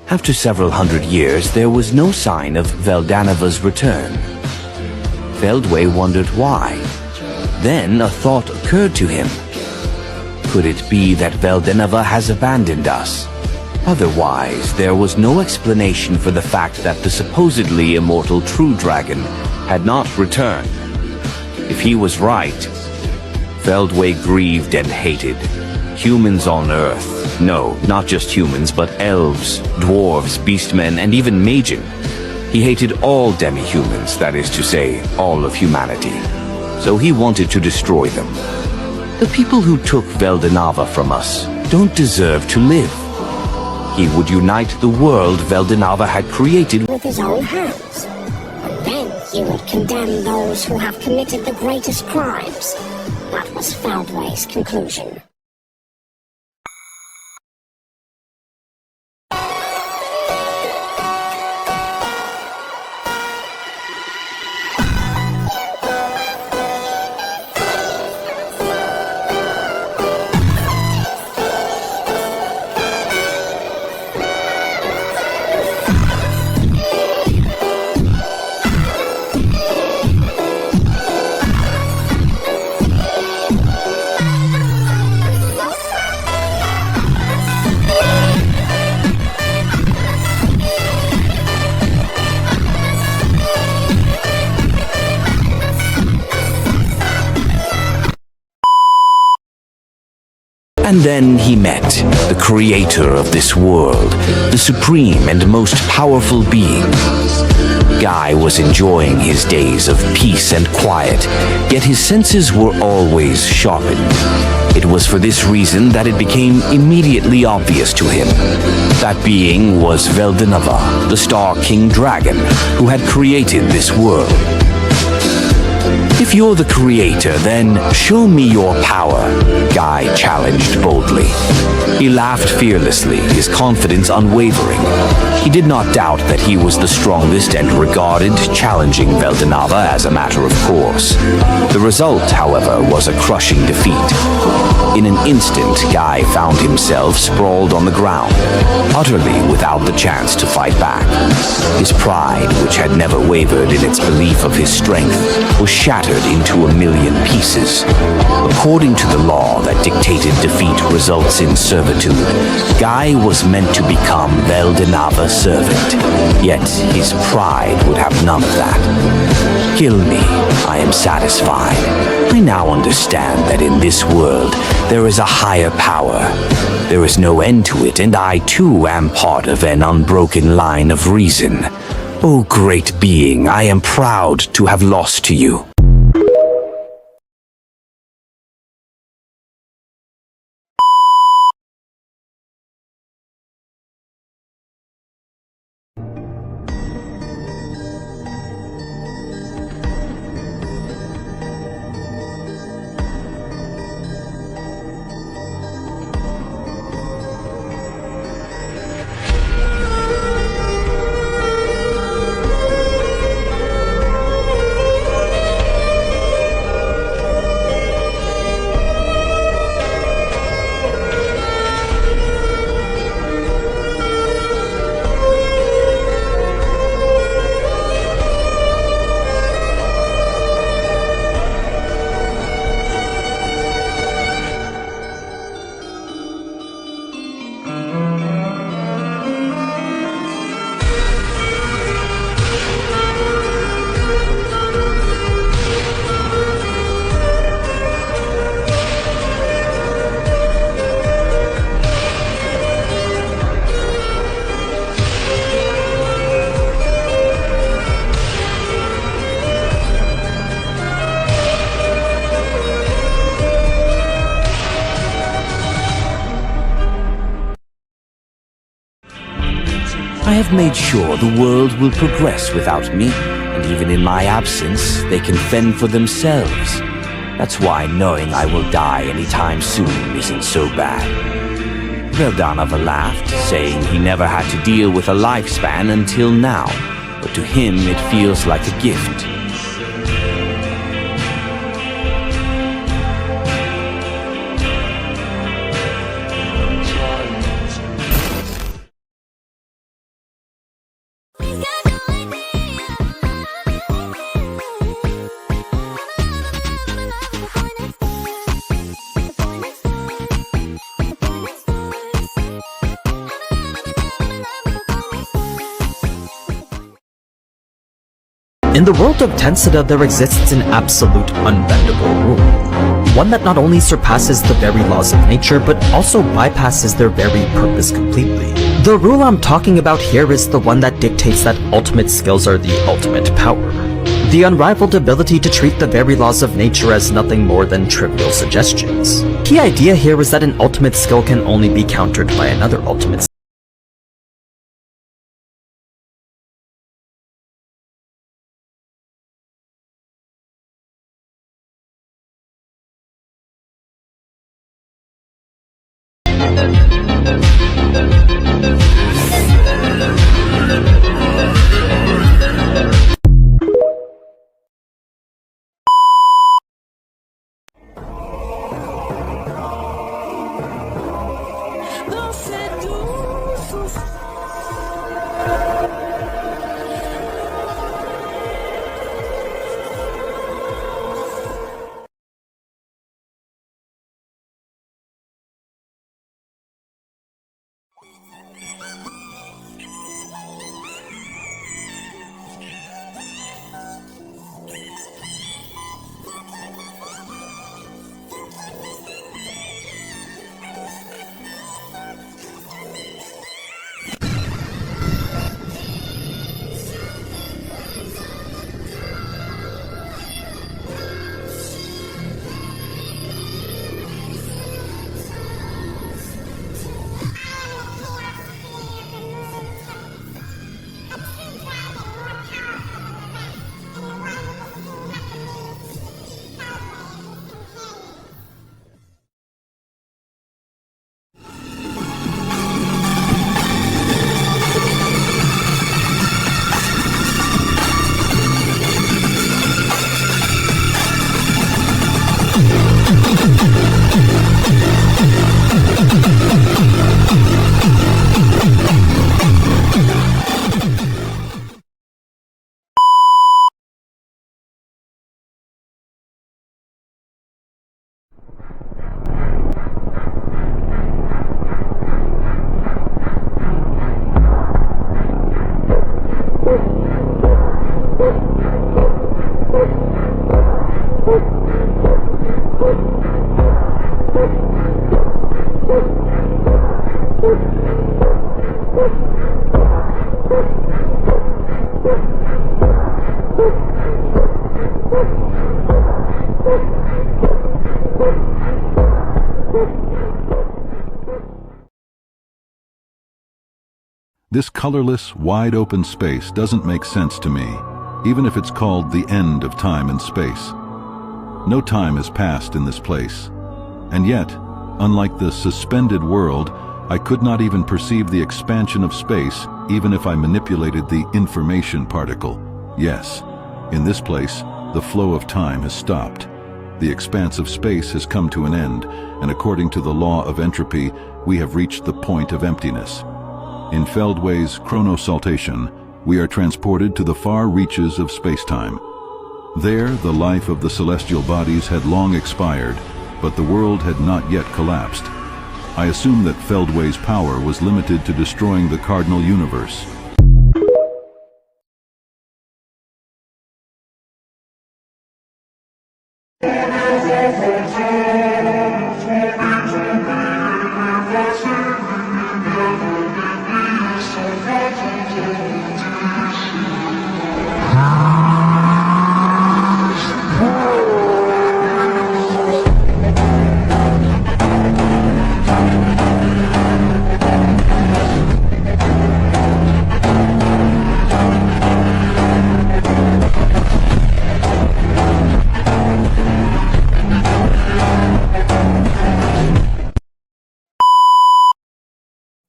After several hundred years, there was no sign of Veldanova's return. Feldway wondered why. Then a thought occurred to him. Could it be that Veldanova has abandoned us? Otherwise, there was no explanation for the fact that the supposedly immortal True Dragon had not returned. If he was right, Feldway grieved and hated. Humans on Earth, no, not just humans, but elves, dwarves, beastmen, and even Majin. He hated all demi-humans, that is to say, all of humanity. So he wanted to destroy them. The people who took Veldanova from us don't deserve to live. He would unite the world Veldanova had created with his own hands. And then he would condemn those who have committed the greatest crimes. That was Feldway's conclusion. And then he met the creator of this world, the supreme and most powerful being. Guy was enjoying his days of peace and quiet, yet his senses were always sharpened. It was for this reason that it became immediately obvious to him. That being was Veldanova, the Star King Dragon, who had created this world. If you're the creator, then show me your power, Guy challenged boldly. He laughed fearlessly, his confidence unwavering. He did not doubt that he was the strongest and regarded challenging Veldanova as a matter of course. The result, however, was a crushing defeat. In an instant, Guy found himself sprawled on the ground, utterly without the chance to fight back. His pride, which had never wavered in its belief of his strength, was shattered into a million pieces. According to the law that dictated defeat results in servitude, Guy was meant to become Veldanova's servant. Yet his pride would have none of that. Kill me, I am satisfied. I now understand that in this world there is a higher power. There is no end to it, and I too am part of an unbroken line of reason. O great being, I am proud to have lost to you. I have made sure the world will progress without me, and even in my absence, they can fend for themselves. That's why knowing I will die anytime soon isn't so bad. Veldanova laughed, saying he never had to deal with a lifespan until now, but to him it feels like a gift. In the world of Tensida, there exists an absolute unbendable rule. One that not only surpasses the very laws of nature, but also bypasses their very purpose completely. The rule I'm talking about here is the one that dictates that ultimate skills are the ultimate power. The unrivaled ability to treat the very laws of nature as nothing more than trivial suggestions. Key idea here is that an ultimate skill can only be countered by another ultimate skill. This colorless, wide-open space doesn't make sense to me, even if it's called the end of time and space. No time has passed in this place. And yet, unlike the suspended world, I could not even perceive the expansion of space, even if I manipulated the information particle. Yes, in this place, the flow of time has stopped. The expanse of space has come to an end, and according to the law of entropy, we have reached the point of emptiness. In Feldway's chronosaltation, we are transported to the far reaches of space-time. There, the life of the celestial bodies had long expired, but the world had not yet collapsed. I assume that Feldway's power was limited to destroying the cardinal universe.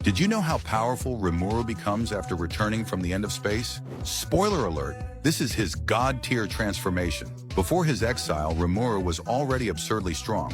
Did you know how powerful Rimuru becomes after returning from the end of space? Spoiler alert, this is his god-tier transformation. Before his exile, Rimuru was already absurdly strong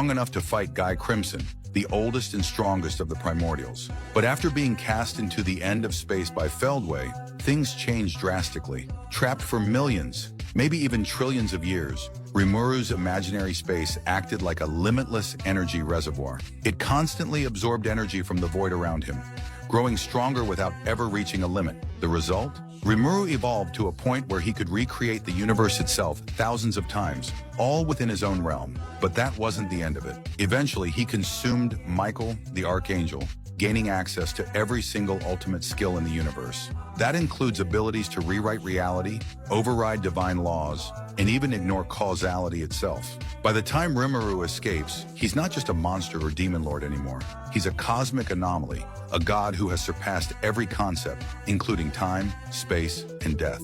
enough to fight Guy Crimson, the oldest and strongest of the primordials. But after being cast into the end of space by Feldway, things changed drastically. Trapped for millions, maybe even trillions of years, Rimuru's imaginary space acted like a limitless energy reservoir. It constantly absorbed energy from the void around him, growing stronger without ever reaching a limit. The result? Rimuru evolved to a point where he could recreate the universe itself thousands of times, all within his own realm. But that wasn't the end of it. Eventually, he consumed Michael, the Archangel, gaining access to every single ultimate skill in the universe. That includes abilities to rewrite reality, override divine laws, and even ignore causality itself. By the time Rimuru escapes, he's not just a monster or demon lord anymore. He's a cosmic anomaly, a god who has surpassed every concept, including time, space, and death.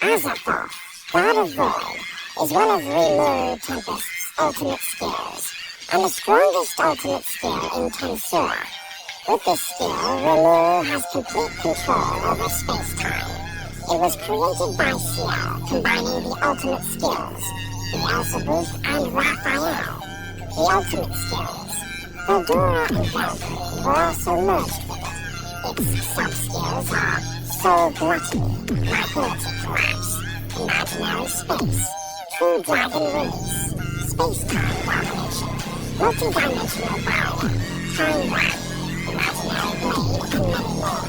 Azathoth, God of Void, is one of Rimuru Tempest's ultimate skills, and the strongest ultimate skill in Tensura. With this skill, Rimuru has complete control over space-time. It was created by Ciel, combining the ultimate skills, Beelzebub and Raphael. The ultimate skills, Eldora and Valkyrie, were also merged with it. Its sub-skills are Soul Gluttony, Hypnotic Collapse, Imaginary Space, True Dragon Release, Space-Time Domination, Multi-Dimensional Barrier, Time Wrap, Imaginary Blade, and many more.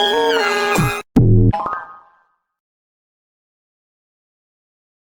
And